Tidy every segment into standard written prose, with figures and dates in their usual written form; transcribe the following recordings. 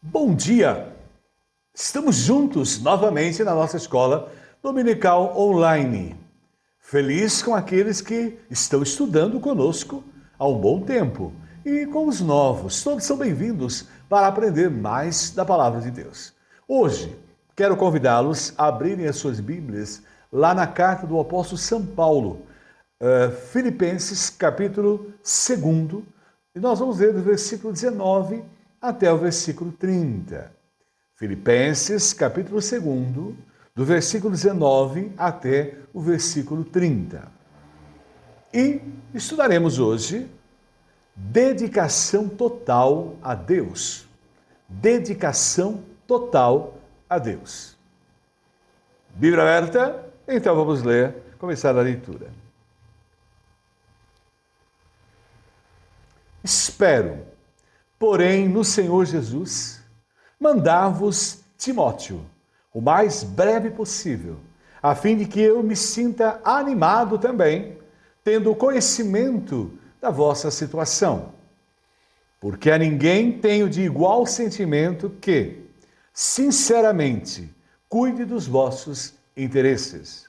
Bom dia! Estamos juntos novamente na nossa escola dominical online. Feliz com aqueles que estão estudando conosco há um bom tempo e com os novos. Todos são bem-vindos para aprender mais da palavra de Deus. Hoje, quero convidá-los a abrirem as suas Bíblias lá na carta do apóstolo São Paulo, Filipenses, capítulo 2, e nós vamos ler do versículo 19 até o versículo 30. Filipenses, capítulo 2, do versículo 19 até o versículo 30. E estudaremos hoje dedicação total a Deus. Dedicação total a Deus. Bíblia aberta? Então vamos ler, começar a leitura. Espero, porém, no Senhor Jesus, mandar-vos Timóteo, o mais breve possível, a fim de que eu me sinta animado também, tendo conhecimento da vossa situação. Porque a ninguém tenho de igual sentimento que, sinceramente, cuide dos vossos interesses.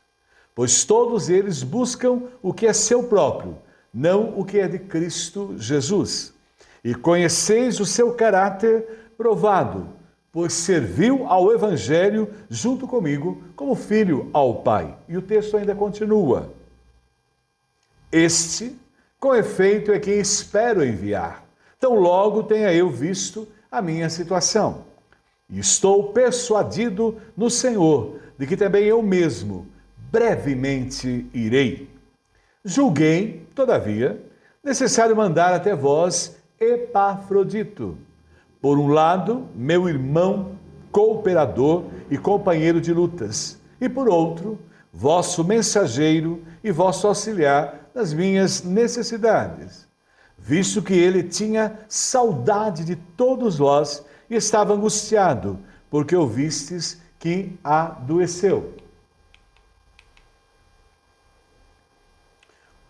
Pois todos eles buscam o que é seu próprio, não o que é de Cristo Jesus. E conheceis o seu caráter provado, pois serviu ao Evangelho junto comigo como filho ao Pai. E o texto ainda continua. Este, com efeito, é quem espero enviar. Tão logo tenha eu visto a minha situação. E estou persuadido no Senhor, de que também eu mesmo brevemente irei. Julguei, todavia, necessário mandar até vós Epafrodito, por um lado, meu irmão, cooperador e companheiro de lutas, e por outro, vosso mensageiro e vosso auxiliar nas minhas necessidades, visto que ele tinha saudade de todos vós e estava angustiado, porque ouvistes que adoeceu.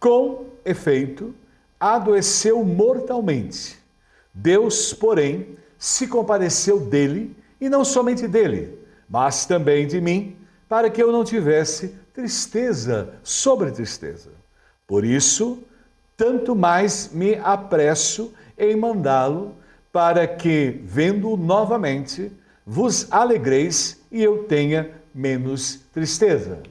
Com efeito, adoeceu mortalmente. Deus, porém, se compadeceu dele, e não somente dele, mas também de mim, para que eu não tivesse tristeza sobre tristeza. Por isso, tanto mais me apresso em mandá-lo, para que, vendo-o novamente, vos alegreis e eu tenha menos tristeza.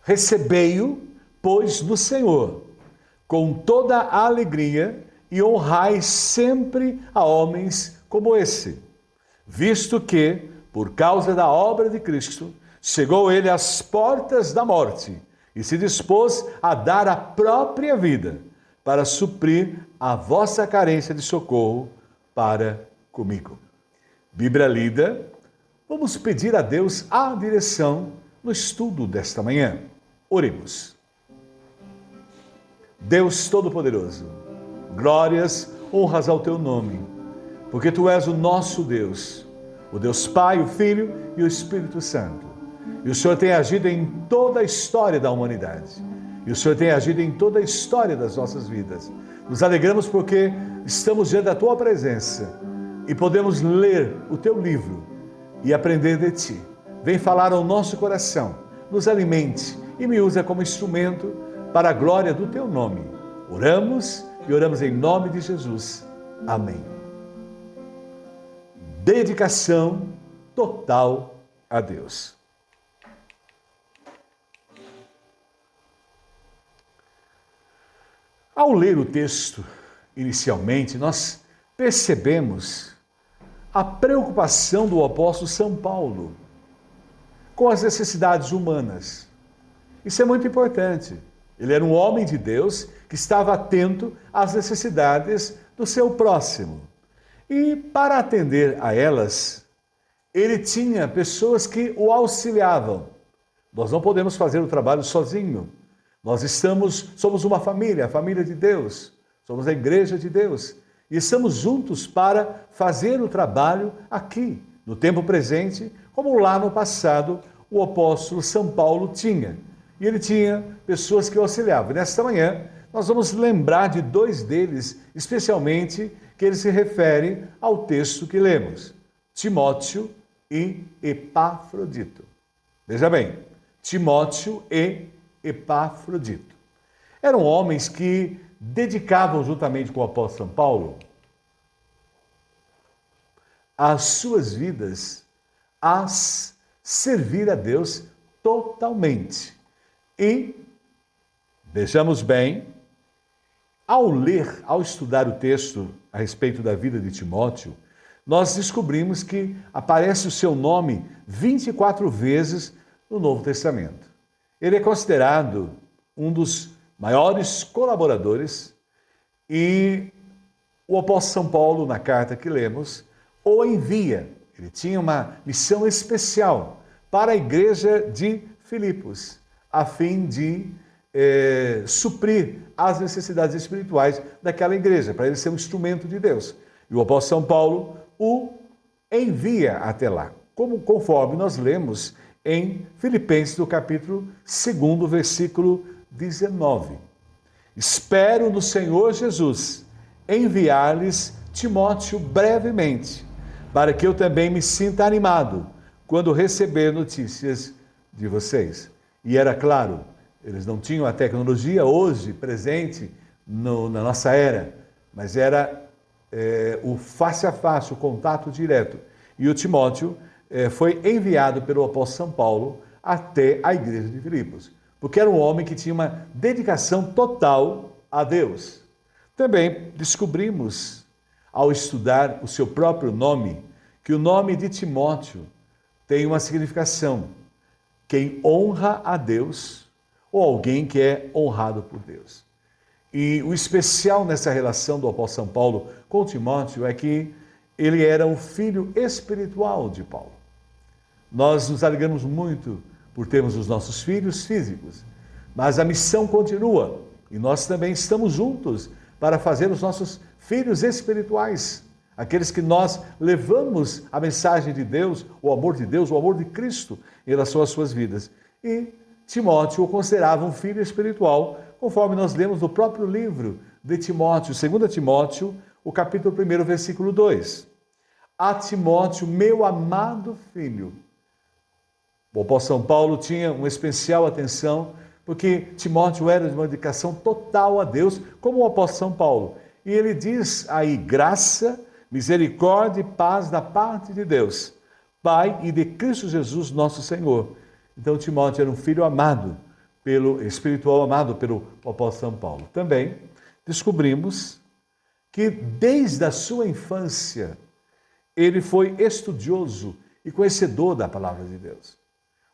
Recebei-o, pois, no Senhor, com toda a alegria, e honrai sempre a homens como esse, visto que, por causa da obra de Cristo, chegou ele às portas da morte e se dispôs a dar a própria vida para suprir a vossa carência de socorro para comigo. Bíblia lida, vamos pedir a Deus a direção no estudo desta manhã. Oremos. Deus Todo-Poderoso, glórias, honras ao teu nome, porque tu és o nosso Deus, o Deus Pai, o Filho e o Espírito Santo. E o Senhor tem agido em toda a história da humanidade. E o Senhor tem agido em toda a história das nossas vidas. Nos alegramos porque estamos diante da tua presença e podemos ler o teu livro e aprender de ti. Vem falar ao nosso coração, nos alimente e me usa como instrumento para a glória do teu nome. Oramos e oramos em nome de Jesus. Amém. Dedicação total a Deus. Ao ler o texto, inicialmente, nós percebemos a preocupação do apóstolo São Paulo com as necessidades humanas. Isso é muito importante. Ele era um homem de Deus que estava atento às necessidades do seu próximo. E para atender a elas, ele tinha pessoas que o auxiliavam. Nós não podemos fazer o trabalho sozinho. Nós somos uma família, a família de Deus. Somos a igreja de Deus. E estamos juntos para fazer o trabalho aqui, no tempo presente, como lá no passado o apóstolo São Paulo tinha. E ele tinha pessoas que o auxiliavam. E nesta manhã, nós vamos lembrar de dois deles, especialmente que ele se refere ao texto que lemos: Timóteo e Epafrodito. Veja bem, Timóteo e Epafrodito. Eram homens que dedicavam, juntamente com o apóstolo São Paulo, as suas vidas a servir a Deus totalmente. E, vejamos bem, ao ler, ao estudar o texto a respeito da vida de Timóteo, nós descobrimos que aparece o seu nome 24 vezes no Novo Testamento. Ele é considerado um dos maiores colaboradores e o apóstolo São Paulo, na carta que lemos, o envia. Ele tinha uma missão especial para a igreja de Filipos, a fim de suprir as necessidades espirituais daquela igreja, para ele ser um instrumento de Deus. E o apóstolo São Paulo o envia até lá, conforme nós lemos em Filipenses, do capítulo 2, versículo 19. Espero no Senhor Jesus enviar-lhes Timóteo brevemente, para que eu também me sinta animado quando receber notícias de vocês. E era claro, eles não tinham a tecnologia hoje presente na nossa era, mas era o face a face, o contato direto. E o Timóteo foi enviado pelo apóstolo São Paulo até a igreja de Filipos, porque era um homem que tinha uma dedicação total a Deus. Também descobrimos, ao estudar o seu próprio nome, que o nome de Timóteo tem uma significação: quem honra a Deus ou alguém que é honrado por Deus. E o especial nessa relação do apóstolo São Paulo com Timóteo é que ele era um filho espiritual de Paulo. Nós nos alegramos muito por termos os nossos filhos físicos, mas a missão continua e nós também estamos juntos para fazer os nossos filhos espirituais, aqueles que nós levamos a mensagem de Deus, o amor de Deus, o amor de Cristo em relação às suas vidas. E Timóteo o considerava um filho espiritual, conforme nós lemos no próprio livro de Timóteo, 2 Timóteo, o capítulo 1, versículo 2. A Timóteo, meu amado filho. O apóstolo São Paulo tinha uma especial atenção, porque Timóteo era de uma dedicação total a Deus, como o apóstolo São Paulo. E ele diz aí: graça, misericórdia e paz da parte de Deus, Pai, e de Cristo Jesus, nosso Senhor. Então, Timóteo era um filho amado, espiritual amado pelo apóstolo São Paulo. Também descobrimos que desde a sua infância ele foi estudioso e conhecedor da palavra de Deus.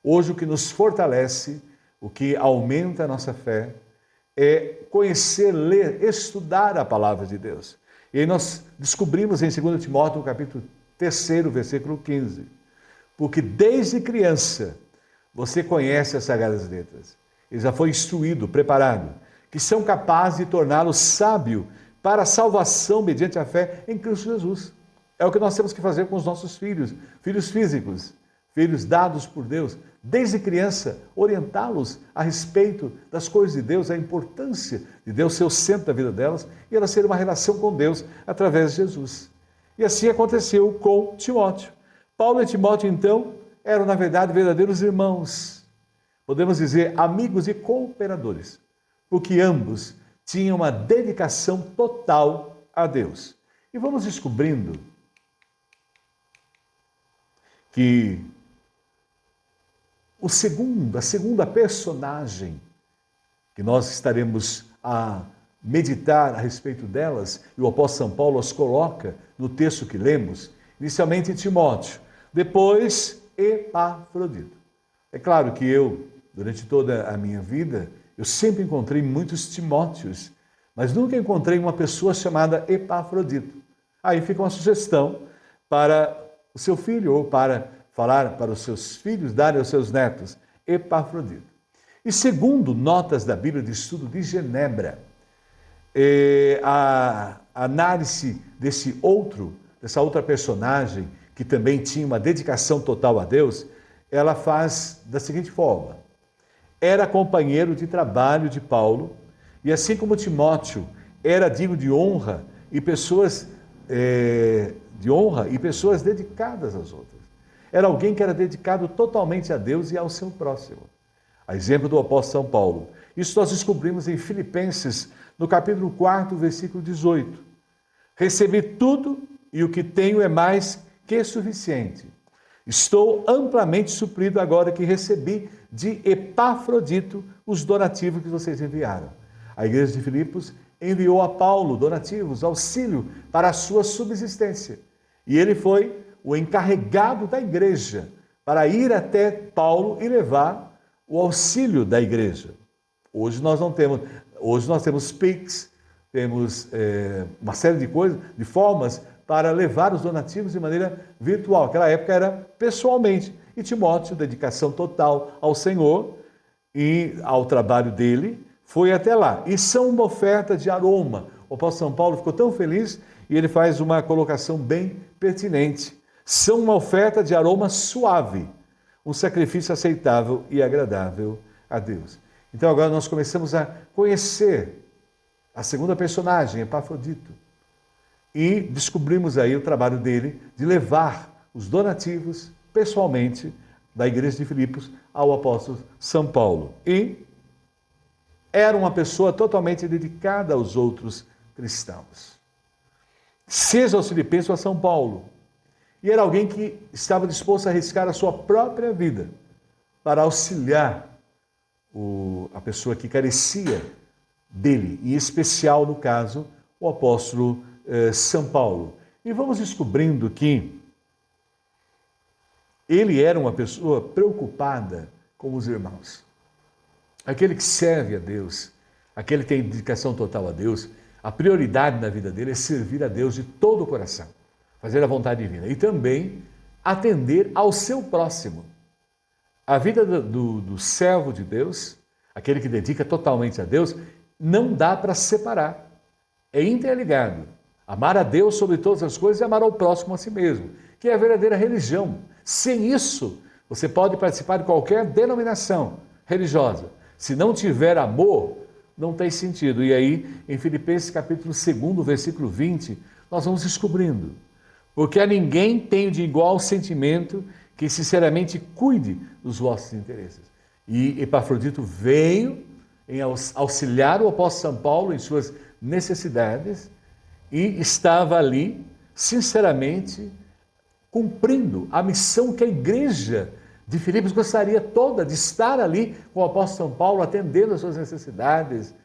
Hoje o que nos fortalece, o que aumenta a nossa fé, é conhecer, ler, estudar a palavra de Deus. E aí nós descobrimos em 2 Timóteo, no capítulo 3, versículo 15, porque desde criança você conhece as Sagradas Letras. Ele já foi instruído, preparado, que são capazes de torná-lo sábio para a salvação mediante a fé em Cristo Jesus. É o que nós temos que fazer com os nossos filhos, filhos físicos, filhos dados por Deus, desde criança, orientá-los a respeito das coisas de Deus, a importância de Deus ser o centro da vida delas e elas terem uma relação com Deus através de Jesus. E assim aconteceu com Timóteo. Paulo e Timóteo, então, eram, na verdade, verdadeiros irmãos. Podemos dizer amigos e cooperadores, porque ambos tinham uma dedicação total a Deus. E vamos descobrindo que a segunda personagem que nós estaremos a meditar a respeito delas, e o apóstolo São Paulo as coloca no texto que lemos, inicialmente Timóteo, depois Epafrodito. É claro que eu, durante toda a minha vida, eu sempre encontrei muitos Timóteos, mas nunca encontrei uma pessoa chamada Epafrodito. Aí fica uma sugestão para o seu filho, ou para falar para os seus filhos, darem aos seus netos, Epafrodito. E segundo notas da Bíblia de Estudo de Genebra, a análise dessa outra personagem, que também tinha uma dedicação total a Deus, ela faz da seguinte forma: era companheiro de trabalho de Paulo E assim como Timóteo era digno de honra e pessoas dedicadas às outras. Era alguém que era dedicado totalmente a Deus e ao seu próximo. A exemplo do apóstolo São Paulo. Isso nós descobrimos em Filipenses, no capítulo 4, versículo 18. Recebi tudo e o que tenho é mais que suficiente. Estou amplamente suprido agora que recebi de Epafrodito os donativos que vocês enviaram. A igreja de Filipos enviou a Paulo donativos, auxílio para a sua subsistência. E ele foi o encarregado da igreja para ir até Paulo e levar o auxílio da igreja. Hoje nós temos Pix, temos uma série de coisas, de formas para levar os donativos de maneira virtual. Naquela época era pessoalmente. E Timóteo, dedicação total ao Senhor e ao trabalho dele, foi até lá. E são uma oferta de aroma. O apóstolo São Paulo ficou tão feliz e ele faz uma colocação bem pertinente. São uma oferta de aroma suave, um sacrifício aceitável e agradável a Deus. Então agora nós começamos a conhecer a segunda personagem, Epafrodito. E descobrimos aí o trabalho dele de levar os donativos pessoalmente da igreja de Filipos ao apóstolo São Paulo. E era uma pessoa totalmente dedicada aos outros cristãos. Seja aos Filipenses ou a São Paulo. E era alguém que estava disposto a arriscar a sua própria vida para auxiliar a pessoa que carecia dele, em especial, no caso, o apóstolo São Paulo. E vamos descobrindo que ele era uma pessoa preocupada com os irmãos. Aquele que serve a Deus, aquele que tem dedicação total a Deus, a prioridade na vida dele é servir a Deus de todo o coração, fazer a vontade divina e também atender ao seu próximo. A vida do servo de Deus, aquele que dedica totalmente a Deus, não dá para separar. É interligado. Amar a Deus sobre todas as coisas e amar ao próximo a si mesmo, que é a verdadeira religião. Sem isso, você pode participar de qualquer denominação religiosa. Se não tiver amor, não tem sentido. E aí, em Filipenses capítulo 2, versículo 20, nós vamos descobrindo. Porque a ninguém tenho de igual sentimento que sinceramente cuide dos vossos interesses. E Epafrodito veio em auxiliar o apóstolo São Paulo em suas necessidades e estava ali, sinceramente, cumprindo a missão que a igreja de Filipos gostaria toda de estar ali com o apóstolo São Paulo, atendendo às suas necessidades,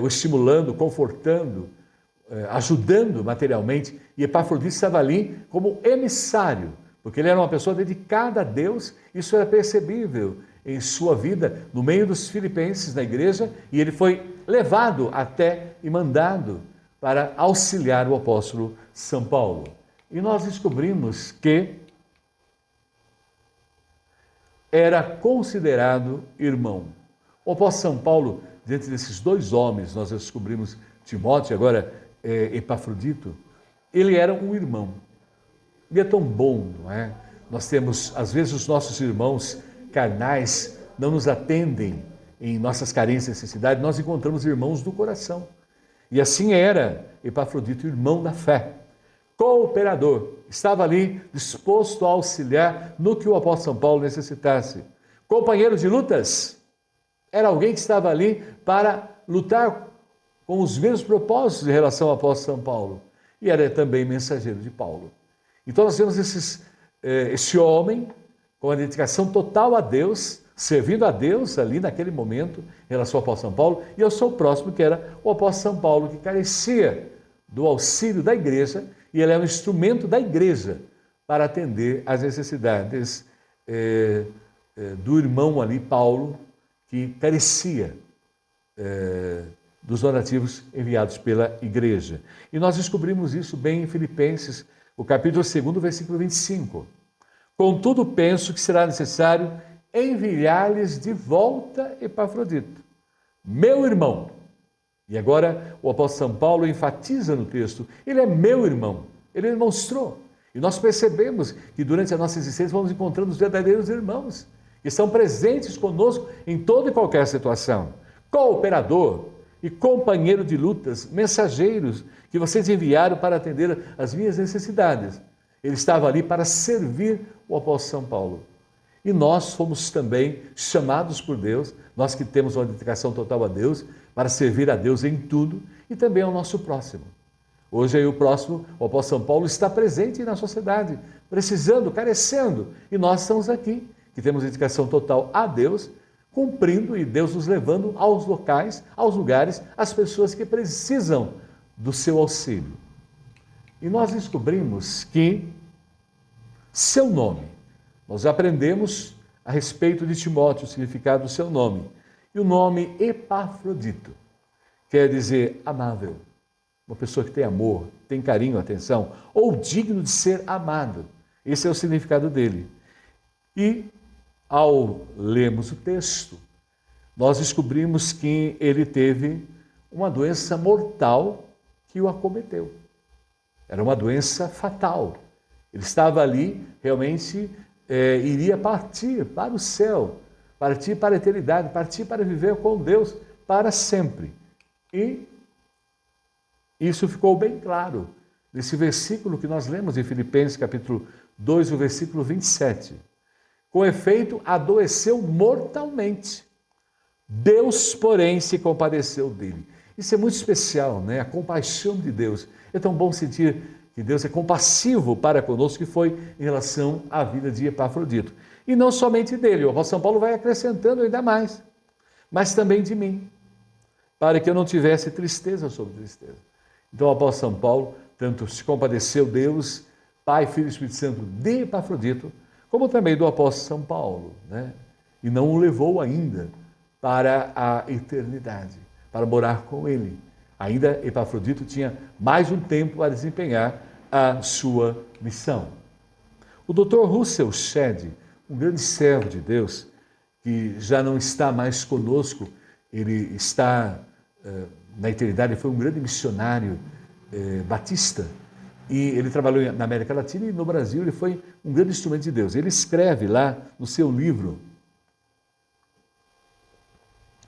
o estimulando, confortando, ajudando materialmente. E Epafrodito estava ali como emissário, porque ele era uma pessoa dedicada a Deus. Isso era percebível em sua vida, no meio dos filipenses, na igreja, e ele foi levado até e mandado para auxiliar o apóstolo São Paulo. E nós descobrimos que era considerado irmão. O apóstolo São Paulo, diante desses dois homens, nós descobrimos Timóteo e agora Epafrodito, ele era um irmão. Ele é tão bom, não é? Nós temos, às vezes, os nossos irmãos carnais não nos atendem em nossas carências e necessidades, nós encontramos irmãos do coração. E assim era Epafrodito, irmão da fé, cooperador, estava ali disposto a auxiliar no que o apóstolo São Paulo necessitasse. Companheiro de lutas, era alguém que estava ali para lutar com os mesmos propósitos em relação ao apóstolo São Paulo. E era também mensageiro de Paulo. Então nós temos esse homem com a dedicação total a Deus, servindo a Deus ali naquele momento, em relação ao apóstolo São Paulo, e ao seu próximo, que era o apóstolo São Paulo, que carecia do auxílio da igreja, e ele é um instrumento da igreja para atender às necessidades do irmão ali, Paulo, que carecia dos donativos enviados pela igreja. E nós descobrimos isso bem em Filipenses, o capítulo 2, versículo 25. Contudo, penso que será necessário enviar-lhes de volta Epafrodito, meu irmão. E agora o apóstolo São Paulo enfatiza no texto, ele é meu irmão, ele demonstrou. E nós percebemos que durante a nossa existência vamos encontrando os verdadeiros irmãos, que estão presentes conosco em toda e qualquer situação. Cooperador, e companheiro de lutas, mensageiros que vocês enviaram para atender as minhas necessidades. Ele estava ali para servir o apóstolo São Paulo. E nós fomos também chamados por Deus, nós que temos uma dedicação total a Deus, para servir a Deus em tudo e também ao nosso próximo. Hoje aí o próximo, o apóstolo São Paulo, está presente na sociedade, precisando, carecendo. E nós estamos aqui, que temos dedicação total a Deus, cumprindo e Deus nos levando aos locais, aos lugares, às pessoas que precisam do seu auxílio. E nós descobrimos que seu nome, nós aprendemos a respeito de Timóteo, o significado do seu nome. E o nome Epafrodito quer dizer amável, uma pessoa que tem amor, tem carinho, atenção, ou digno de ser amado. Esse é o significado dele. E ao lermos o texto, nós descobrimos que ele teve uma doença mortal que o acometeu. Era uma doença fatal. Ele estava ali, realmente iria partir para o céu, partir para a eternidade, partir para viver com Deus para sempre. E isso ficou bem claro nesse versículo que nós lemos em Filipenses capítulo 2, o versículo 27. Com efeito, adoeceu mortalmente. Deus, porém, se compadeceu dele. Isso é muito especial, né? A compaixão de Deus. É tão bom sentir que Deus é compassivo para conosco, que foi em relação à vida de Epafrodito. E não somente dele, o apóstolo São Paulo vai acrescentando ainda mais, mas também de mim, para que eu não tivesse tristeza sobre tristeza. Então o apóstolo São Paulo tanto se compadeceu Deus, Pai, Filho e Espírito Santo de Epafrodito, como também do apóstolo São Paulo, né? E não o levou ainda para a eternidade, para morar com ele. Ainda Epafrodito tinha mais um tempo a desempenhar a sua missão. O Dr. Russell Shedd, um grande servo de Deus, que já não está mais conosco, ele está na eternidade, ele foi um grande missionário batista, e ele trabalhou na América Latina e no Brasil ele foi um grande instrumento de Deus. Ele escreve lá no seu livro,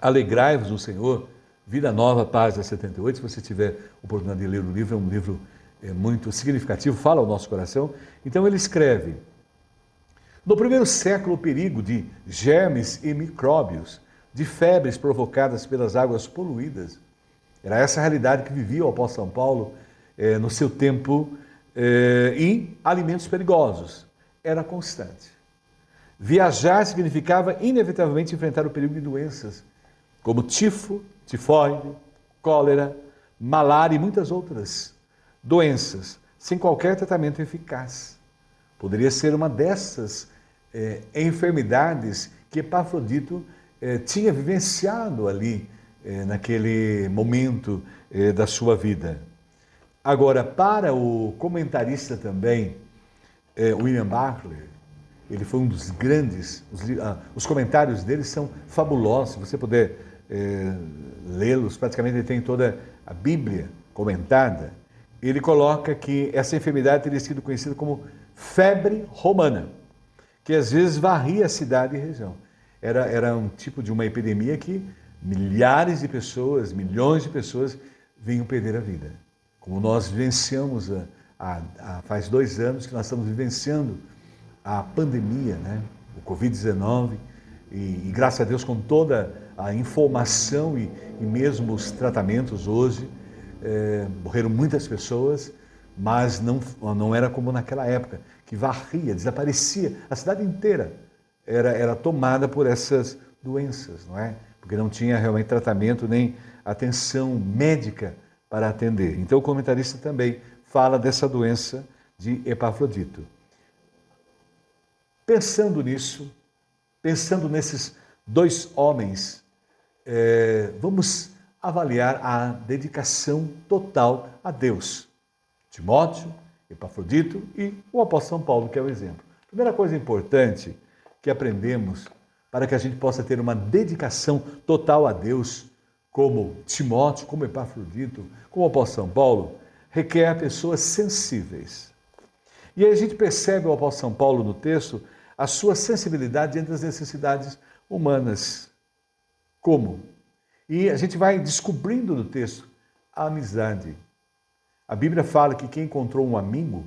Alegrai-vos no Senhor, Vida Nova, página 78, se você tiver oportunidade de ler o livro, é um livro muito significativo, fala ao nosso coração. Então ele escreve: no primeiro século, o perigo de germes e micróbios, de febres provocadas pelas águas poluídas, era essa a realidade que vivia o apóstolo São Paulo no seu tempo, e alimentos perigosos, era constante. Viajar significava inevitavelmente enfrentar o perigo de doenças, como tifo, tifoide, cólera, malária e muitas outras doenças, sem qualquer tratamento eficaz. Poderia ser uma dessas enfermidades que Epafrodito tinha vivenciado ali, naquele momento da sua vida. Agora, para o comentarista também, William Barclay, ele foi um dos grandes, os comentários dele são fabulosos, se você puder lê-los, praticamente ele tem toda a Bíblia comentada. Ele coloca que essa enfermidade teria sido conhecida como febre romana, que às vezes varria a cidade e região. Era um tipo de uma epidemia que milhares de pessoas, milhões de pessoas vinham perder a vida. Como nós vivenciamos, faz 2 anos que nós estamos vivenciando a pandemia, né? O Covid-19, e graças a Deus com toda a informação e mesmo os tratamentos hoje, morreram muitas pessoas, mas não era como naquela época, que varria, desaparecia, a cidade inteira era tomada por essas doenças, não é? Porque não tinha realmente tratamento nem atenção médica para atender. Então o comentarista também fala dessa doença de Epafrodito. Pensando nisso, pensando nesses 2 homens, vamos avaliar a dedicação total a Deus. Timóteo, Epafrodito e o apóstolo São Paulo, que é o exemplo. Primeira coisa importante que aprendemos para que a gente possa ter uma dedicação total a Deus, como Timóteo, como Epafrodito, como o apóstolo São Paulo, requer pessoas sensíveis. E aí a gente percebe o apóstolo São Paulo no texto, a sua sensibilidade diante das necessidades humanas. Como? E a gente vai descobrindo no texto a amizade. A Bíblia fala que quem encontrou um amigo,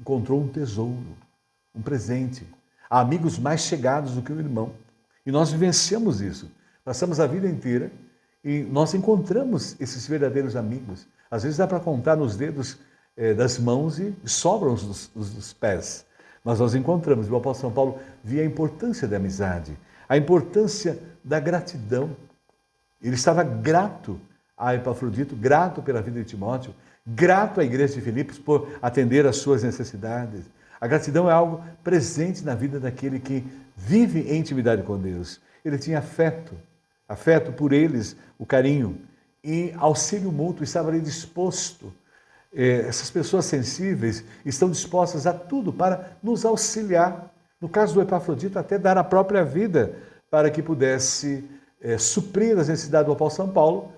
encontrou um tesouro, um presente. Há amigos mais chegados do que o irmão. E nós vivenciamos isso. Passamos a vida inteira e nós encontramos esses verdadeiros amigos. Às vezes dá para contar nos dedos das mãos e sobram os pés. Mas nós encontramos. O apóstolo São Paulo via a importância da amizade, a importância da gratidão. Ele estava grato a Epafrodito, grato pela vida de Timóteo, grato à igreja de Filipos por atender às suas necessidades. A gratidão é algo presente na vida daquele que vive em intimidade com Deus. Ele tinha afeto por eles, o carinho e auxílio mútuo, estava ali disposto. Essas pessoas sensíveis estão dispostas a tudo para nos auxiliar. No caso do Epafrodito, até dar a própria vida para que pudesse suprir as necessidades do apóstolo São Paulo,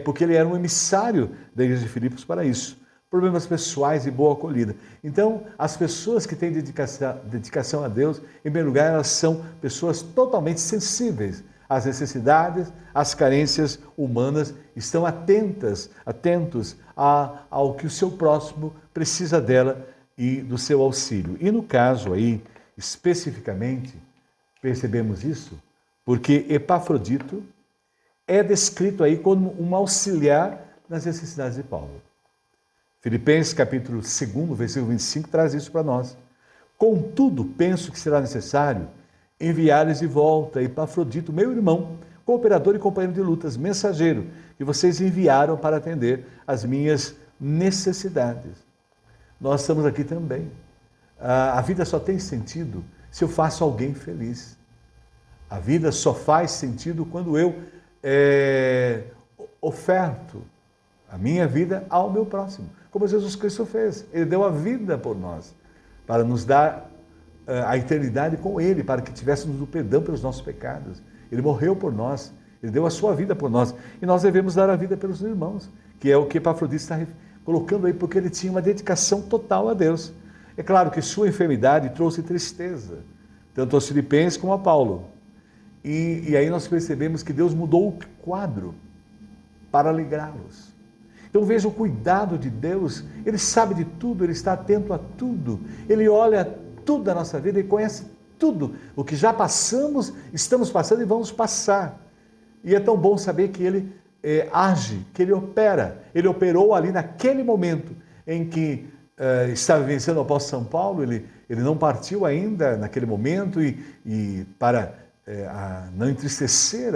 porque ele era um emissário da igreja de Filipos para isso. Problemas pessoais e boa acolhida. Então, as pessoas que têm dedicação a Deus, em primeiro lugar, elas são pessoas totalmente sensíveis às necessidades, às carências humanas, estão atentos ao que o seu próximo precisa dela e do seu auxílio. E no caso aí, especificamente, percebemos isso, porque Epafrodito é descrito aí como um auxiliar nas necessidades de Paulo. Filipenses capítulo 2, versículo 25, traz isso para nós. Contudo, penso que será necessário enviar-lhes de volta Epafrodito, meu irmão, cooperador e companheiro de lutas, mensageiro, que vocês enviaram para atender às minhas necessidades. Nós estamos aqui também. A vida só tem sentido se eu faço alguém feliz. A vida só faz sentido quando eu oferto a minha vida ao meu próximo, como Jesus Cristo fez. Ele deu a vida por nós, para nos dar a eternidade com Ele, para que tivéssemos o perdão pelos nossos pecados. Ele morreu por nós, Ele deu a sua vida por nós, e nós devemos dar a vida pelos irmãos, que é o que Epafrodito está colocando aí, porque ele tinha uma dedicação total a Deus. É claro que sua enfermidade trouxe tristeza, tanto aos Filipenses como a Paulo. E aí nós percebemos que Deus mudou o quadro para alegrá-los. Então veja o cuidado de Deus, Ele sabe de tudo, Ele está atento a tudo, Ele olha tudo da nossa vida e conhece tudo, o que já passamos, estamos passando e vamos passar. E é tão bom saber que Ele age, que Ele opera. Ele operou ali naquele momento em que estava vencendo o apóstolo São Paulo, ele não partiu ainda naquele momento e para não entristecer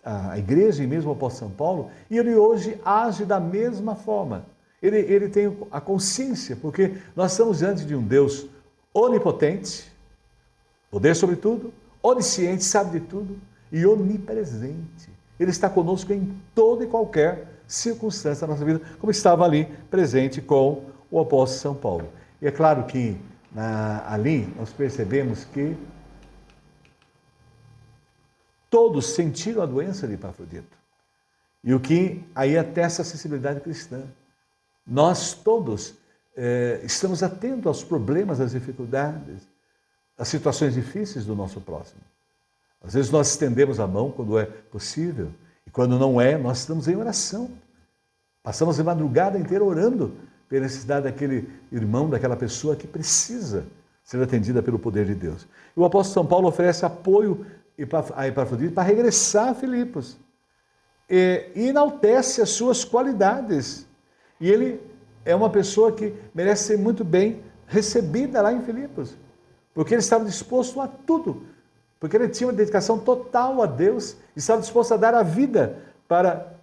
a igreja e mesmo o apóstolo São Paulo, e ele hoje age da mesma forma. Ele tem a consciência, porque nós estamos diante de um Deus onipotente, poder sobre tudo, onisciente, sabe de tudo e onipresente. Ele está conosco em toda e qualquer circunstância da nossa vida, como estava ali presente com o apóstolo São Paulo. E é claro que ali nós percebemos que todos sentiram a doença de Epafrodito. E o que aí atesta a sensibilidade cristã. Nós todos estamos atentos aos problemas, às dificuldades, às situações difíceis do nosso próximo. Às vezes nós estendemos a mão quando é possível, e quando não é, nós estamos em oração. Passamos a madrugada inteira orando pela necessidade daquele irmão, daquela pessoa que precisa ser atendida pelo poder de Deus. E o apóstolo São Paulo oferece apoio a Epafrodito para regressar a Filipos. E enaltece as suas qualidades. E ele é uma pessoa que merece ser muito bem recebida lá em Filipos, porque ele estava disposto a tudo, porque ele tinha uma dedicação total a Deus, estava disposto a dar a vida para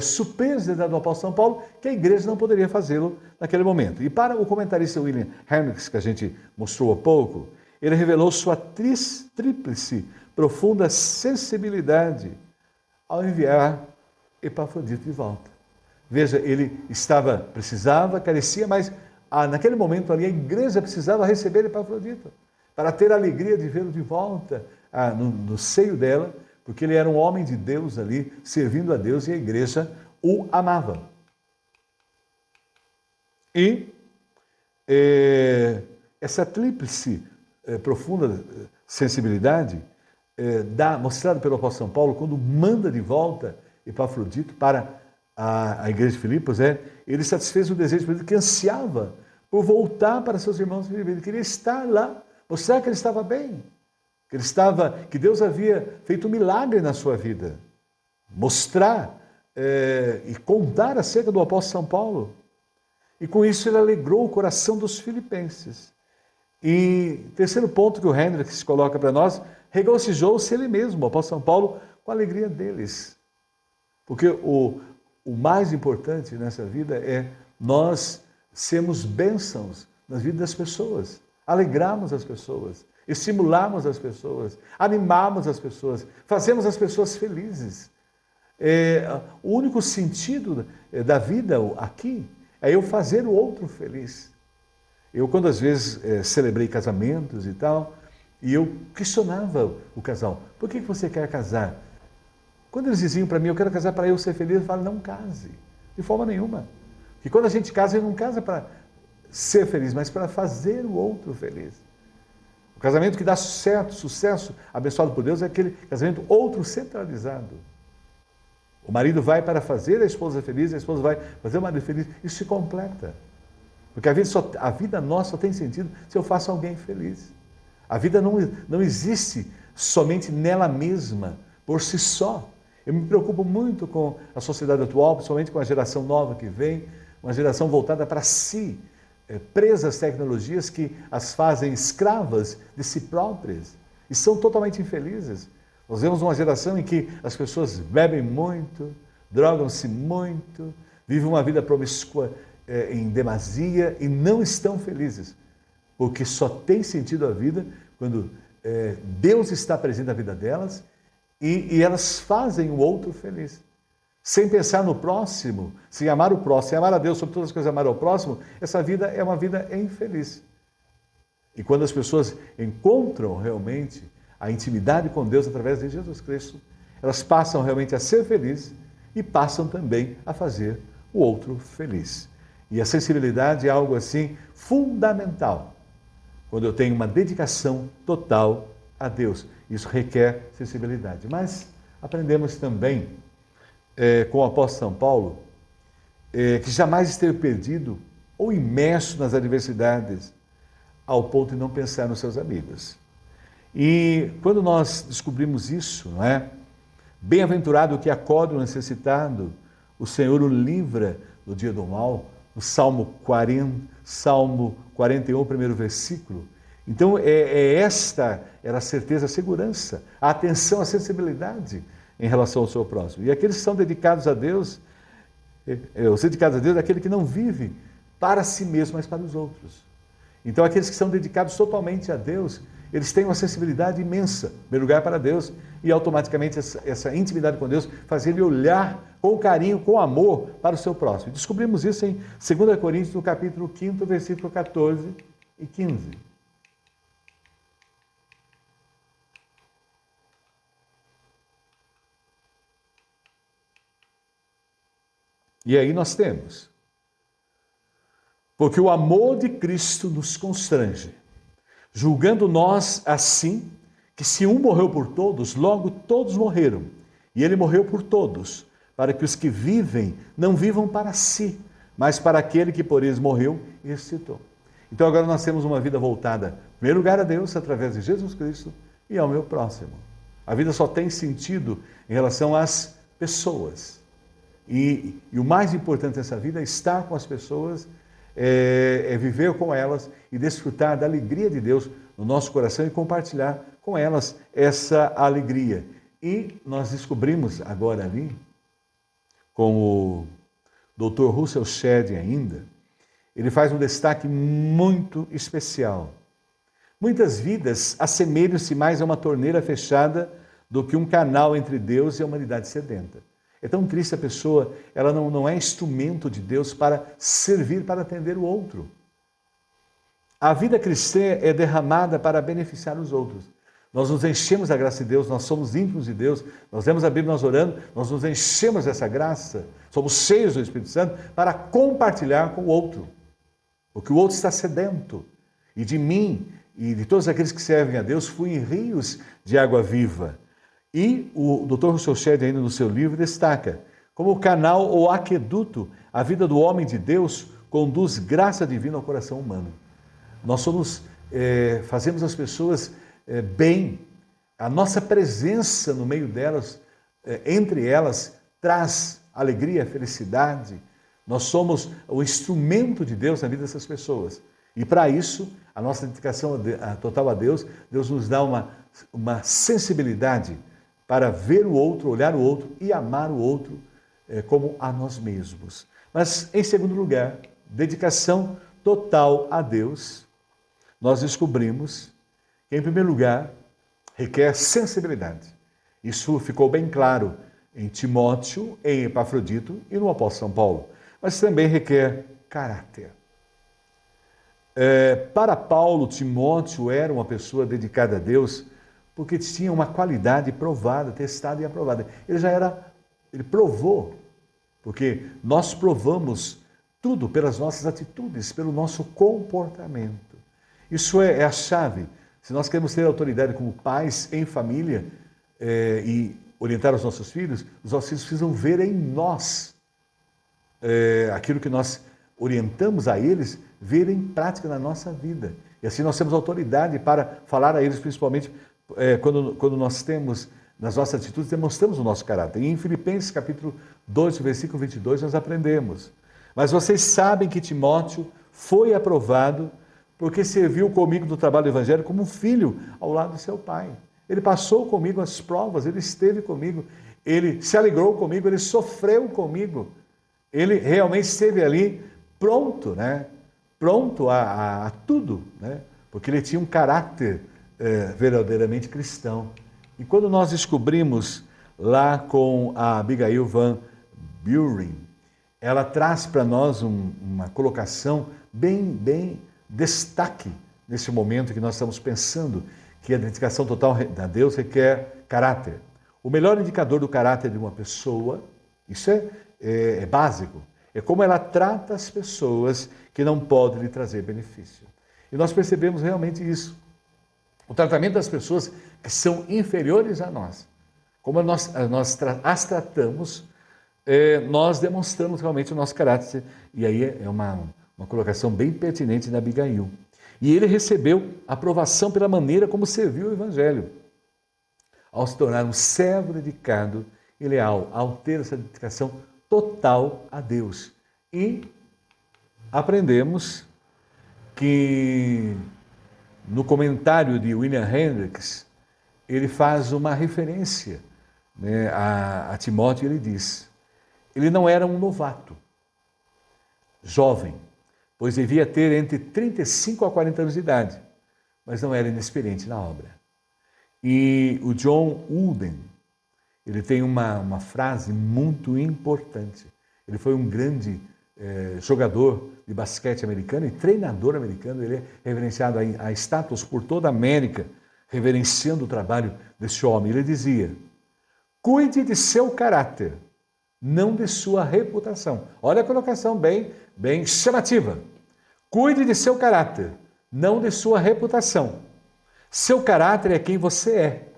suprir a necessidade do apóstolo São Paulo, que a igreja não poderia fazê-lo naquele momento. E para o comentarista William Hendricks, que a gente mostrou há pouco, ele revelou sua tríplice profunda sensibilidade ao enviar Epafrodito de volta. Veja, ele precisava, carecia, mas naquele momento ali a igreja precisava receber Epafrodito, para ter a alegria de vê-lo de volta no seio dela, porque ele era um homem de Deus ali, servindo a Deus, e a igreja o amava. E essa tríplice profunda sensibilidade mostrado pelo apóstolo São Paulo, quando manda de volta Epafrodito para a igreja de Filipos, ele satisfez o desejo dele, que ansiava por voltar para seus irmãos em Filipos. Ele queria estar lá, mostrar que ele estava bem, que Deus havia feito um milagre na sua vida, mostrar e contar acerca do apóstolo São Paulo. E com isso ele alegrou o coração dos filipenses. E terceiro ponto que o Hendricks coloca para nós, regozijou-se ele mesmo, o apóstolo São Paulo, com a alegria deles. Porque o mais importante nessa vida é nós sermos bênçãos nas vidas das pessoas, alegrarmos as pessoas, estimularmos as pessoas, animarmos as pessoas, fazermos as pessoas felizes. O único sentido da vida aqui é eu fazer o outro feliz. Eu, quando às vezes celebrei casamentos e tal, e eu questionava o casal, por que você quer casar? Quando eles diziam para mim, eu quero casar para eu ser feliz, eu falo, não case, de forma nenhuma. Porque quando a gente casa, a gente não casa para ser feliz, mas para fazer o outro feliz. O casamento que dá sucesso, abençoado por Deus, é aquele casamento outro-centralizado. O marido vai para fazer a esposa feliz, a esposa vai fazer o marido feliz, isso se completa. Porque a vida nossa só tem sentido se eu faço alguém feliz. A vida não existe somente nela mesma, por si só. Eu me preocupo muito com a sociedade atual, principalmente com a geração nova que vem, uma geração voltada para si, presa às tecnologias que as fazem escravas de si próprias e são totalmente infelizes. Nós vemos uma geração em que as pessoas bebem muito, drogam-se muito, vivem uma vida promíscua em demasia e não estão felizes, porque só tem sentido a vida quando Deus está presente na vida delas e elas fazem o outro feliz. Sem pensar no próximo, sem amar o próximo, sem amar a Deus sobre todas as coisas, amar ao próximo, essa vida é uma vida infeliz. E quando as pessoas encontram realmente a intimidade com Deus através de Jesus Cristo, elas passam realmente a ser felizes e passam também a fazer o outro feliz. E a sensibilidade é algo assim fundamental. Quando eu tenho uma dedicação total a Deus, isso requer sensibilidade. Mas aprendemos também com o apóstolo São Paulo que jamais esteve perdido ou imerso nas adversidades ao ponto de não pensar nos seus amigos. E quando nós descobrimos isso, não é? Bem-aventurado o que acorda o necessitado, o Senhor o livra no dia do mal, no Salmo 41, primeiro versículo. Então, esta era a certeza, a segurança, a atenção, a sensibilidade em relação ao seu próximo. E aqueles que são dedicados a Deus, os dedicados a Deus é aquele que não vive para si mesmo, mas para os outros. Então, aqueles que são dedicados totalmente a Deus, eles têm uma sensibilidade imensa, em primeiro lugar para Deus, e automaticamente essa intimidade com Deus faz ele olhar com carinho, com amor para o seu próximo. E descobrimos isso em 2 Coríntios, no capítulo 5, versículo 14 e 15. E aí nós temos, porque o amor de Cristo nos constrange, julgando nós assim, que se um morreu por todos, logo todos morreram. E ele morreu por todos, para que os que vivem não vivam para si, mas para aquele que por eles morreu e ressuscitou. Então agora nós temos uma vida voltada, em primeiro lugar, a Deus, através de Jesus Cristo, e ao meu próximo. A vida só tem sentido em relação às pessoas. E o mais importante dessa vida é estar com as pessoas, é viver com elas e desfrutar da alegria de Deus no nosso coração e compartilhar com elas essa alegria. E nós descobrimos agora ali, com o Dr. Russell Shedd ainda, ele faz um destaque muito especial. Muitas vidas assemelham-se mais a uma torneira fechada do que um canal entre Deus e a humanidade sedenta. É tão triste a pessoa, ela não é instrumento de Deus para servir, para atender o outro. A vida cristã é derramada para beneficiar os outros. Nós nos enchemos da graça de Deus, nós somos íntimos de Deus, nós lemos a Bíblia, nós oramos, nós nos enchemos dessa graça, somos cheios do Espírito Santo para compartilhar com o outro. Porque o outro está sedento. E de mim, e de todos aqueles que servem a Deus fluem rios de água viva. E o Dr. Russell Shedd, ainda no seu livro, destaca como o canal ou aqueduto, a vida do homem de Deus conduz graça divina ao coração humano. Nós fazemos as pessoas bem. A nossa presença no meio delas, entre elas, traz alegria, felicidade. Nós somos o instrumento de Deus na vida dessas pessoas. E para isso, a nossa dedicação total a Deus, Deus nos dá uma sensibilidade para ver o outro, olhar o outro e amar o outro como a nós mesmos. Mas, em segundo lugar, dedicação total a Deus, nós descobrimos que, em primeiro lugar, requer sensibilidade. Isso ficou bem claro em Timóteo, em Epafrodito e no apóstolo São Paulo. Mas também requer caráter. Para Paulo, Timóteo era uma pessoa dedicada a Deus porque tinha uma qualidade provada, testada e aprovada. Ele provou, porque nós provamos tudo pelas nossas atitudes, pelo nosso comportamento. Isso é a chave. Se nós queremos ter autoridade como pais em família e orientar os nossos filhos precisam ver em nós aquilo que nós orientamos a eles, ver em prática na nossa vida. E assim nós temos autoridade para falar a eles, principalmente quando nós temos, nas nossas atitudes, demonstramos o nosso caráter. E em Filipenses capítulo 2, versículo 22, nós aprendemos. Mas vocês sabem que Timóteo foi aprovado porque serviu comigo no trabalho do evangelho como um filho ao lado de seu pai. Ele passou comigo as provas, ele esteve comigo, ele se alegrou comigo, ele sofreu comigo. Ele realmente esteve ali pronto, né? Pronto a tudo, né? Porque ele tinha um caráter verdadeiramente cristão. E quando nós descobrimos lá com a Abigail Van Buren, ela traz para nós uma colocação bem destaque nesse momento que nós estamos pensando que a dedicação total a Deus requer caráter. O melhor indicador do caráter de uma pessoa, isso é básico, é como ela trata as pessoas que não podem lhe trazer benefício. E nós percebemos realmente isso. O tratamento das pessoas que são inferiores a nós, como nós as tratamos, nós demonstramos realmente o nosso caráter. E aí é uma colocação bem pertinente da Abigail. E ele recebeu aprovação pela maneira como serviu o Evangelho, ao se tornar um servo dedicado e leal, ao ter essa dedicação total a Deus. E aprendemos que no comentário de William Hendricks, ele faz uma referência, né, a Timóteo. Ele diz: ele não era um novato, jovem, pois devia ter entre 35 a 40 anos de idade, mas não era inexperiente na obra. E o John Wooden, ele tem uma frase muito importante. Ele foi um grande jogador de basquete americano e treinador americano. Ele é reverenciado a estátuas por toda a América, reverenciando o trabalho desse homem. Ele dizia: cuide de seu caráter, não de sua reputação. Olha a colocação bem chamativa. Cuide de seu caráter, não de sua reputação. Seu caráter é quem você é.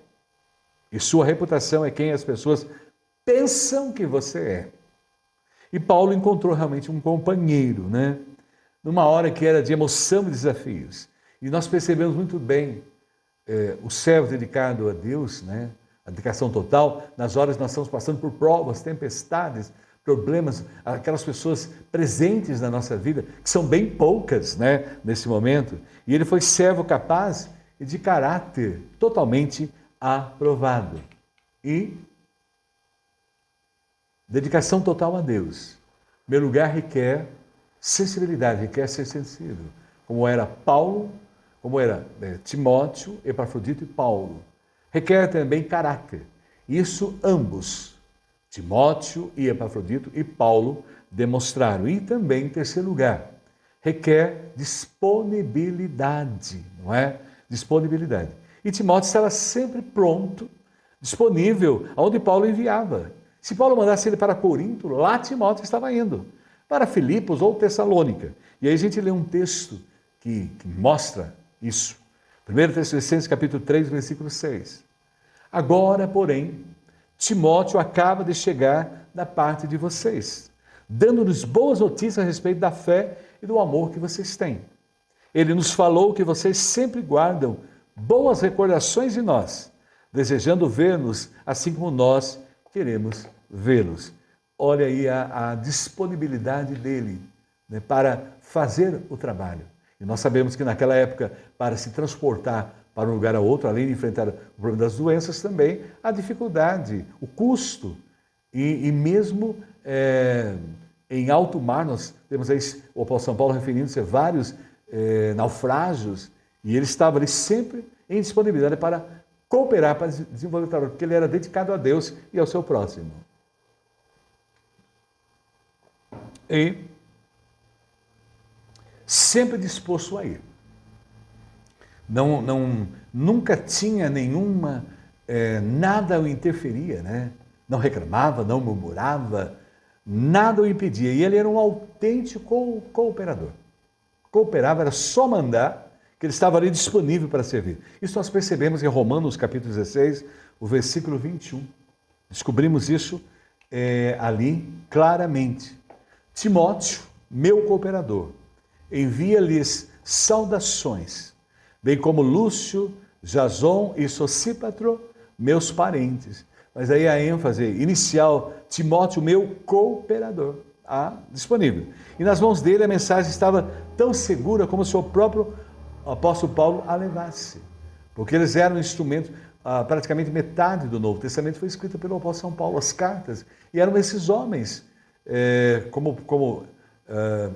E sua reputação é quem as pessoas pensam que você é. E Paulo encontrou realmente um companheiro, né? Numa hora que era de emoção e desafios. E nós percebemos muito bem o servo dedicado a Deus, né? A dedicação total, nas horas que nós estamos passando por provas, tempestades, problemas, aquelas pessoas presentes na nossa vida, que são bem poucas, né, nesse momento. E ele foi servo capaz e de caráter totalmente aprovado. E dedicação total a Deus. Em primeiro lugar, requer sensibilidade, requer ser sensível, como era Paulo, como era Timóteo, Epafrodito e Paulo. Requer também caráter. Isso ambos, Timóteo e Epafrodito e Paulo, demonstraram. E também, em terceiro lugar, requer disponibilidade, não é? Disponibilidade. E Timóteo estava sempre pronto, disponível, aonde Paulo enviava. Se Paulo mandasse ele para Corinto, lá Timóteo estava indo. Para Filipos ou Tessalônica. E aí a gente lê um texto que mostra isso. 1 Tessalonicenses capítulo 3, versículo 6. Agora, porém, Timóteo acaba de chegar da parte de vocês, dando-nos boas notícias a respeito da fé e do amor que vocês têm. Ele nos falou que vocês sempre guardam boas recordações de nós, desejando ver-nos assim como nós queremos vê-los. Olha aí a disponibilidade dele, né, para fazer o trabalho. E nós sabemos que naquela época, para se transportar para um lugar a outro, além de enfrentar o problema das doenças, também a dificuldade, o custo. E mesmo em alto mar, nós temos aí o apóstolo São Paulo referindo-se a vários naufrágios, e ele estava ali sempre em disponibilidade para cooperar, para desenvolver o trabalho, porque ele era dedicado a Deus e ao seu próximo. E sempre disposto a ir. Nunca tinha nenhuma, nada o interferia, né? Não reclamava, não murmurava, nada o impedia. E ele era um autêntico cooperador. Cooperava, era só mandar, que ele estava ali disponível para servir. Isso nós percebemos em Romanos capítulo 16, o versículo 21. Descobrimos isso ali claramente. Timóteo, meu cooperador, envia-lhes saudações, bem como Lúcio, Jason e Sosípatro, meus parentes. Mas aí a ênfase inicial, Timóteo, meu cooperador, disponível. E nas mãos dele a mensagem estava tão segura como se o próprio apóstolo Paulo a levasse. Porque eles eram instrumentos, praticamente metade do Novo Testamento foi escrita pelo apóstolo São Paulo, as cartas. E eram esses homens, como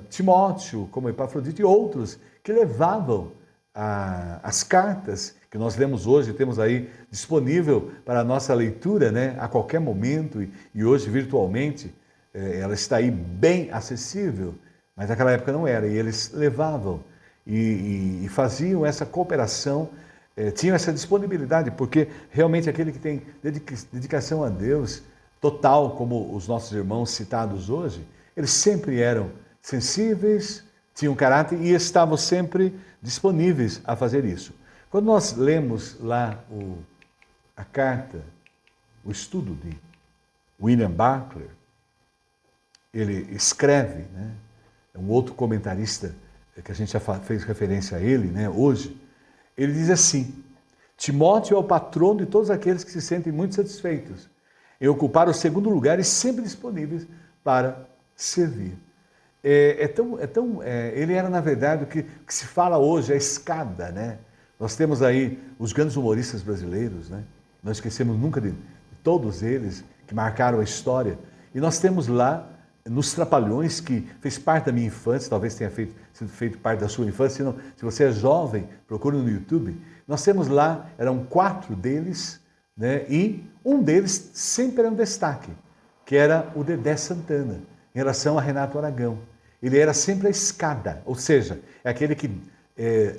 Timóteo, como Epafrodito e outros, que levavam as cartas que nós lemos hoje, temos aí disponível para a nossa leitura, né, a qualquer momento, e hoje virtualmente, ela está aí bem acessível, mas naquela época não era, e eles levavam e faziam essa cooperação, tinham essa disponibilidade, porque realmente aquele que tem dedicação a Deus total, como os nossos irmãos citados hoje, eles sempre eram sensíveis, tinham caráter e estavam sempre disponíveis a fazer isso. Quando nós lemos lá a carta, o estudo de William Barclay, ele escreve, né, é um outro comentarista que a gente já fez referência a ele, né, hoje, ele diz assim: Timóteo é o patrono de todos aqueles que se sentem muito satisfeitos em ocupar o segundo lugar e sempre disponíveis para servir. Ele era, na verdade, o que se fala hoje, a escada, né? Nós temos aí os grandes humoristas brasileiros, né? Não esquecemos nunca de todos eles que marcaram a história. E nós temos lá, nos Trapalhões, que fez parte da minha infância, talvez tenha sido feito parte da sua infância, se você é jovem, procure no YouTube. Nós temos lá, eram 4 deles, né? E um deles sempre era um destaque, que era o Dedé Santana, em relação a Renato Aragão. Ele era sempre a escada, ou seja, é aquele que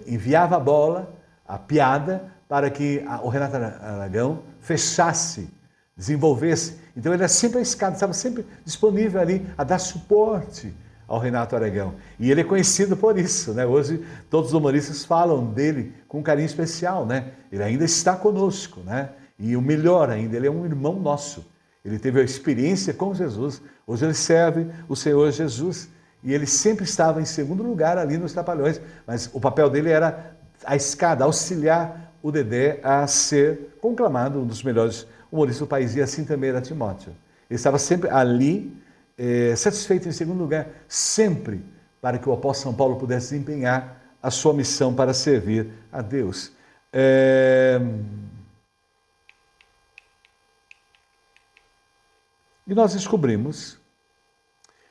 enviava a bola, a piada, para que o Renato Aragão fechasse, desenvolvesse. Então ele era sempre a escada, estava sempre disponível ali a dar suporte ao Renato Aragão. E ele é conhecido por isso, né? Hoje todos os humoristas falam dele com um carinho especial, né? Ele ainda está conosco, né? E o melhor ainda, ele é um irmão nosso. Ele teve a experiência com Jesus. Hoje ele serve o Senhor Jesus. E ele sempre estava em segundo lugar ali nos Trapalhões. Mas o papel dele era a escada, auxiliar o Dedé a ser conclamado um dos melhores humoristas do país. E assim também era Timóteo. Ele estava sempre ali, satisfeito em segundo lugar, sempre para que o apóstolo São Paulo pudesse desempenhar a sua missão para servir a Deus. E nós descobrimos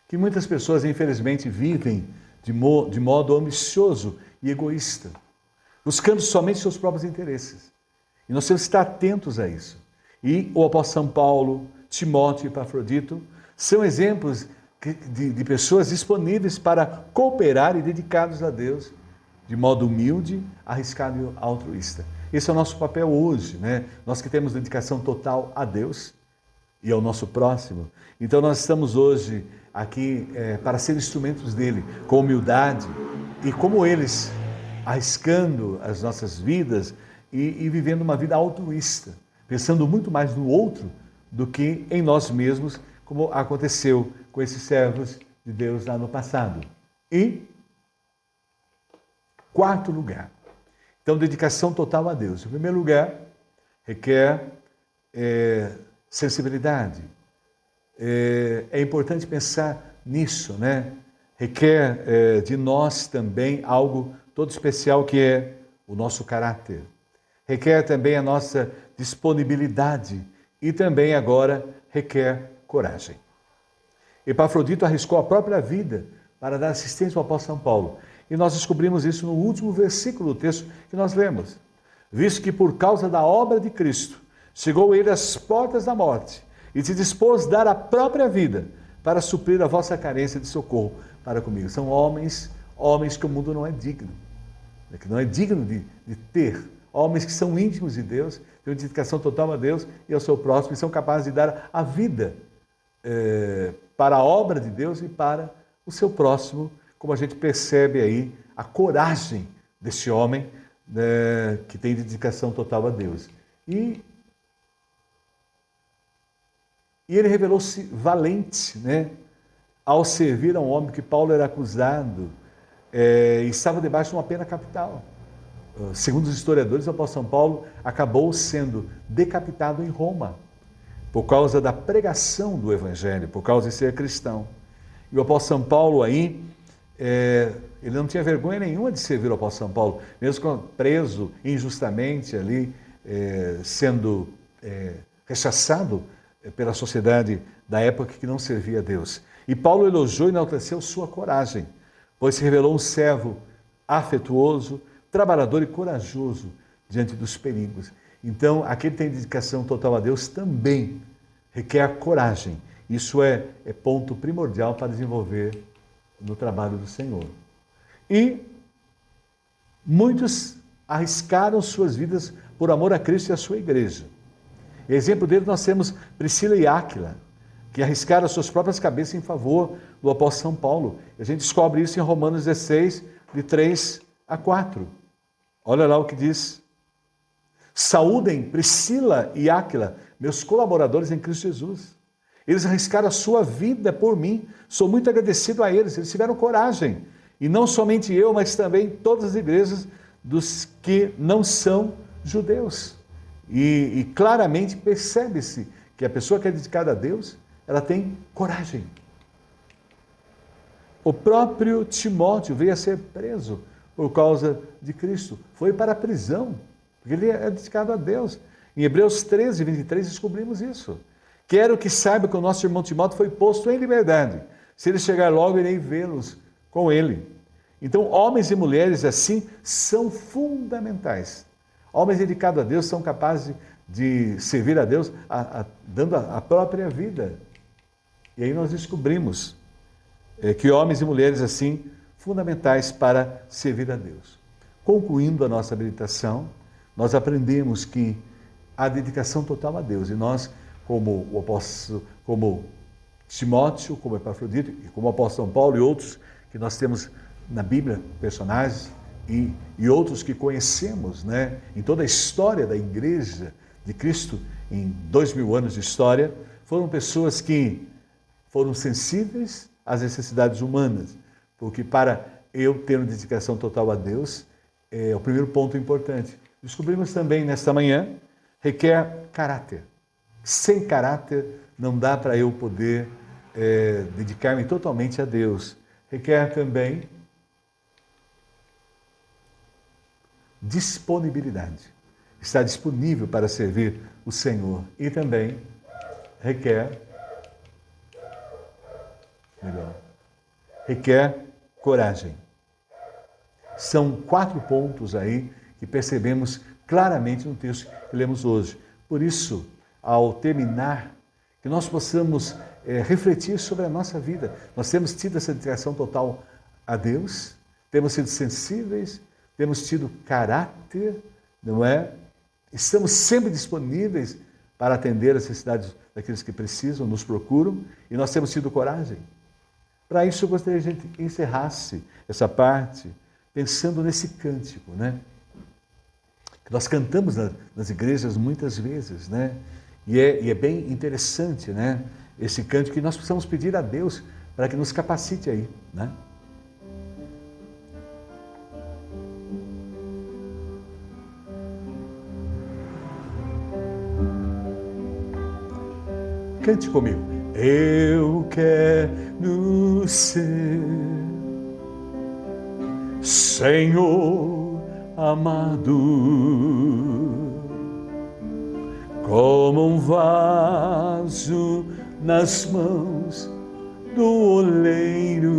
que muitas pessoas, infelizmente, vivem de modo ambicioso e egoísta, buscando somente seus próprios interesses. E nós temos que estar atentos a isso. E o apóstolo São Paulo, Timóteo e Epafrodito são exemplos de pessoas disponíveis para cooperar e dedicados a Deus de modo humilde, arriscado e altruísta. Esse é o nosso papel hoje, né? Nós que temos dedicação total a Deus e ao nosso próximo. Então nós estamos hoje aqui para ser instrumentos dele, com humildade, e como eles arriscando as nossas vidas e vivendo uma vida altruísta, pensando muito mais no outro do que em nós mesmos, como aconteceu com esses servos de Deus lá no passado. E, quarto lugar, então, dedicação total a Deus. Em primeiro lugar, requer sensibilidade. É importante pensar nisso, né? Requer de nós também algo todo especial, que é o nosso caráter. Requer também a nossa disponibilidade e também agora requer coragem. Epafrodito arriscou a própria vida para dar assistência ao apóstolo São Paulo. E nós descobrimos isso no último versículo do texto que nós lemos. Visto que por causa da obra de Cristo, chegou ele às portas da morte e se dispôs a dar a própria vida para suprir a vossa carência de socorro para comigo. São homens que o mundo não é digno, que não é digno de ter. Homens que são íntimos de Deus, têm uma dedicação total a Deus e ao seu próximo, e são capazes de dar a vida para a obra de Deus e para o seu próximo, como a gente percebe aí a coragem desse homem que tem dedicação total a Deus. E ele revelou-se valente, né, ao servir a um homem que Paulo era acusado e estava debaixo de uma pena capital. Segundo os historiadores, o apóstolo São Paulo acabou sendo decapitado em Roma por causa da pregação do Evangelho, por causa de ser cristão. E o apóstolo São Paulo aí, ele não tinha vergonha nenhuma de servir o apóstolo São Paulo, mesmo preso injustamente ali, sendo rechaçado pela sociedade da época que não servia a Deus. E Paulo elogiou e enalteceu sua coragem, pois se revelou um servo afetuoso, trabalhador e corajoso diante dos perigos. Então, aquele que tem dedicação total a Deus também requer coragem. Isso é ponto primordial para desenvolver no trabalho do Senhor. E muitos arriscaram suas vidas por amor a Cristo e a sua igreja. Exemplo dele nós temos Priscila e Áquila, que arriscaram as suas próprias cabeças em favor do apóstolo São Paulo. A gente descobre isso em Romanos 16, de 3 a 4. Olha lá o que diz. Saúdem Priscila e Áquila, meus colaboradores em Cristo Jesus. Eles arriscaram a sua vida por mim. Sou muito agradecido a eles. Eles tiveram coragem. E não somente eu, mas também todas as igrejas dos que não são judeus. E claramente percebe-se que a pessoa que é dedicada a Deus, ela tem coragem. O próprio Timóteo veio a ser preso por causa de Cristo. Foi para a prisão, porque ele é dedicado a Deus. Em Hebreus 13, 23, descobrimos isso. Quero que saiba que o nosso irmão Timóteo foi posto em liberdade. Se ele chegar logo, irei vê-los com ele. Então, homens e mulheres assim são fundamentais. Homens dedicados a Deus são capazes de servir a Deus dando a própria vida. E aí nós descobrimos que homens e mulheres assim fundamentais para servir a Deus. Concluindo a nossa meditação, nós aprendemos que a dedicação total a Deus, e nós, como o apóstolo, como Timóteo, como Epafrodito, e como o apóstolo São Paulo e outros que nós temos na Bíblia, personagens, e outros que conhecemos, né, em toda a história da Igreja de Cristo, em 2000 anos de história, foram pessoas que foram sensíveis às necessidades humanas, porque para eu ter uma dedicação total a Deus, é o primeiro ponto importante. Descobrimos também nesta manhã, requer caráter. Sem caráter não dá para eu poder dedicar-me totalmente a Deus. Requer também disponibilidade. Estar disponível para servir o Senhor. E também requer coragem. São 4 pontos aí que percebemos claramente no texto que lemos hoje. Por isso, ao terminar, que nós possamos refletir sobre a nossa vida. Nós temos tido essa dedicação total a Deus, temos sido sensíveis, temos tido caráter, não é? Estamos sempre disponíveis para atender as necessidades daqueles que precisam, nos procuram, e nós temos tido coragem. Para isso, eu gostaria que a gente encerrasse essa parte pensando nesse cântico, né? Que nós cantamos nas igrejas muitas vezes, né? E é bem interessante, né? Esse cântico que nós precisamos pedir a Deus para que nos capacite aí, né? Cante comigo. Eu quero ser Senhor amado, como um vaso nas mãos do oleiro.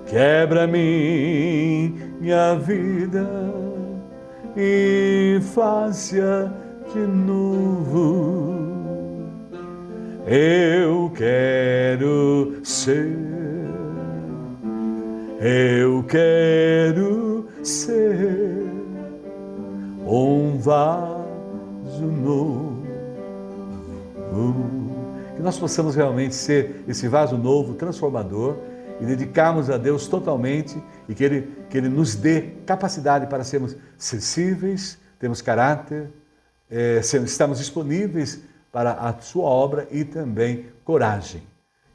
Quebra minha vida e faz-a de novo. Eu quero ser, eu quero ser um vaso novo. Que nós possamos realmente ser esse vaso novo, transformador, e dedicarmos a Deus totalmente, e que Ele nos dê capacidade para sermos sensíveis, termos caráter, estamos disponíveis para a sua obra e também coragem.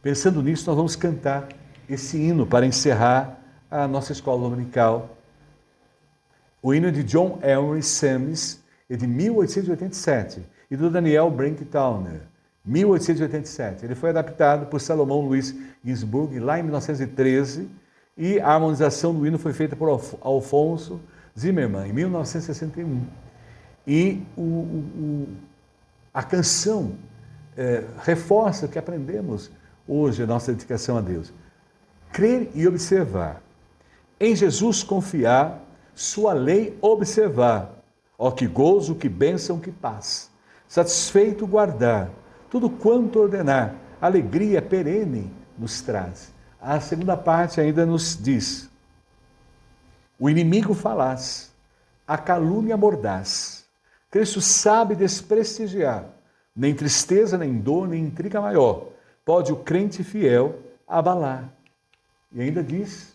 Pensando nisso, nós vamos cantar esse hino para encerrar a nossa escola dominical. O hino é de John Henry Sammis, é de 1887, e do Daniel Brink Towner, 1887. Ele foi adaptado por Salomão Luiz Ginsburg lá em 1913, e a harmonização do hino foi feita por Alfonso Zimmermann, em 1961. E a canção reforça o que aprendemos hoje, a nossa dedicação a Deus. Crer e observar. Em Jesus confiar, sua lei observar. Ó que gozo, que bênção, que paz. Satisfeito guardar, tudo quanto ordenar, alegria perene nos traz. A segunda parte ainda nos diz: o inimigo falaz, a calúnia mordaz. Cristo sabe desprestigiar, nem tristeza, nem dor, nem intriga maior pode o crente fiel abalar. E ainda diz: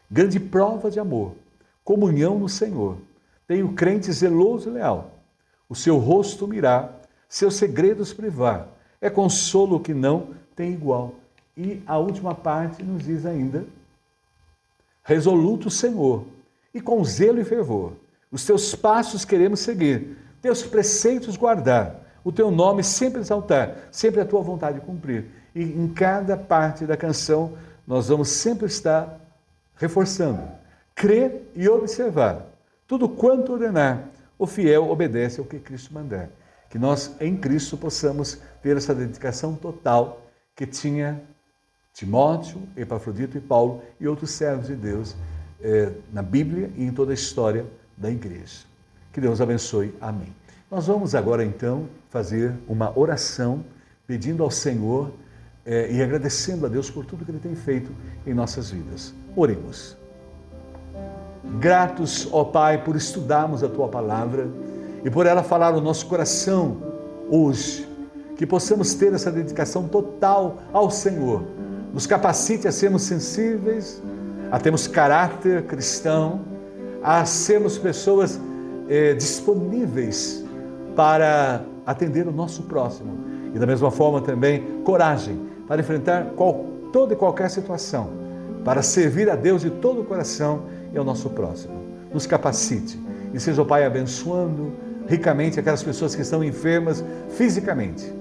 grande prova de amor, comunhão no Senhor, tem o crente zeloso e leal, o seu rosto mirar, seus segredos privar, é consolo que não tem igual. E a última parte nos diz ainda: resoluto Senhor, e com zelo e fervor, os teus passos queremos seguir, teus preceitos guardar, o teu nome sempre exaltar, sempre a tua vontade cumprir. E em cada parte da canção nós vamos sempre estar reforçando: crer e observar, tudo quanto ordenar, o fiel obedece ao que Cristo mandar. Que nós em Cristo possamos ter essa dedicação total que tinha Timóteo, Epafrodito e Paulo e outros servos de Deus na Bíblia e em toda a história da igreja. Que Deus abençoe. Amém. Nós vamos agora então fazer uma oração pedindo ao Senhor e agradecendo a Deus por tudo que Ele tem feito em nossas vidas. Oremos. Gratos, ó Pai, por estudarmos a Tua Palavra e por ela falar no nosso coração hoje. Que possamos ter essa dedicação total ao Senhor. Nos capacite a sermos sensíveis, a termos caráter cristão, a sermos pessoas disponíveis para atender o nosso próximo. E da mesma forma também, coragem para enfrentar toda e qualquer situação, para servir a Deus de todo o coração e ao nosso próximo. Nos capacite e seja o Pai abençoando ricamente aquelas pessoas que estão enfermas fisicamente.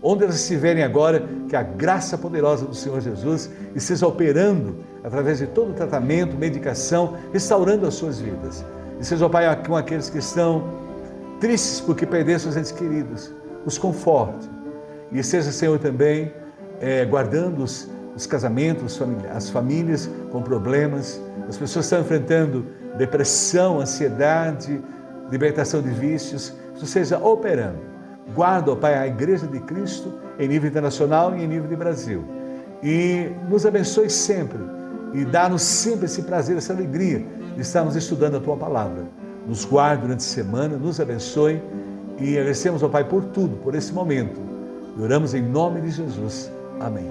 Onde elas estiverem agora, que a graça poderosa do Senhor Jesus esteja operando através de todo o tratamento, medicação, restaurando as suas vidas. E seja o Pai com aqueles que estão tristes porque perderam seus entes queridos, os conforte. E seja, Senhor, também guardando os casamentos, as famílias com problemas, as pessoas estão enfrentando depressão, ansiedade, libertação de vícios, que seja operando. Guarda, ó Pai, a Igreja de Cristo em nível internacional e em nível de Brasil. E nos abençoe sempre e dá-nos sempre esse prazer, essa alegria de estarmos estudando a Tua Palavra. Nos guarde durante a semana, nos abençoe e agradecemos, ó Pai, por tudo, por esse momento. E oramos em nome de Jesus. Amém.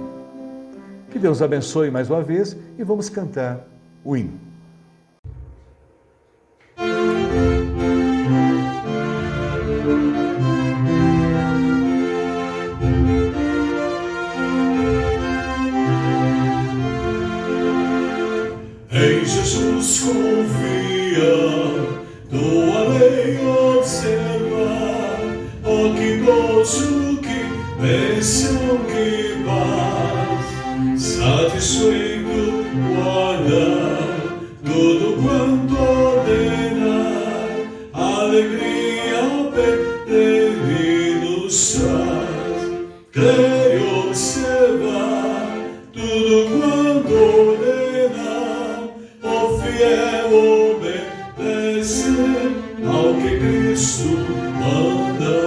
Que Deus abençoe mais uma vez e vamos cantar o hino. Em Jesus confia, tua lei observa, oh que gozo, que bênção, que paz, satisfeito guarda tudo quanto ordena, alegria peregrinos traz, creio observar tudo quanto ordena, o fiel obedece ao que Cristo manda.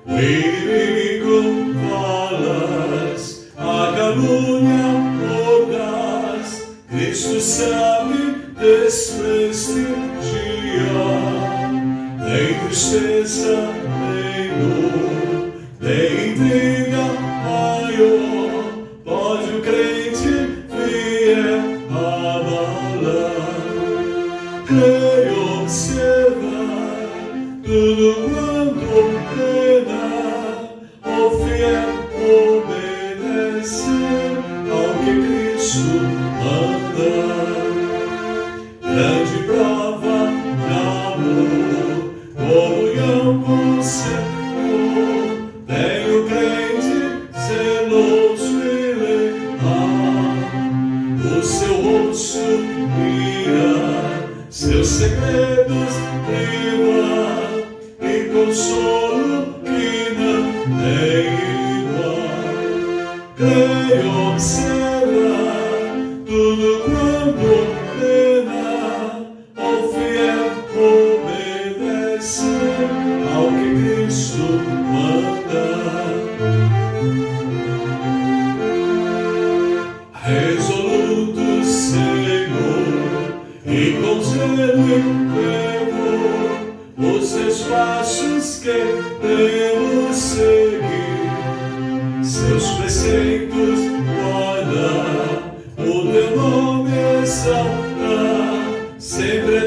O inimigo falas, a calúnia mordaz, Cristo sabe desprestigiar. Nem tristeza, nem dor, nem intriga maior pode o crente fiel abalar. Creio observar tudo quanto ordena, o fiel obedece ao que Cristo manda. Grande prova de amor, comunhão com o Senhor, tem o crente zeloso e leal. O seu rosto mira, seus segredos priva, e consolo que não tem igual. Creio observar tudo quanto ordena, o fiel obedece ao que Cristo manda. Resoluto, Senhor, e com zelo e fervor os seus passos queremos seguir, seus preceitos guardar, o teu nome exaltar, sempre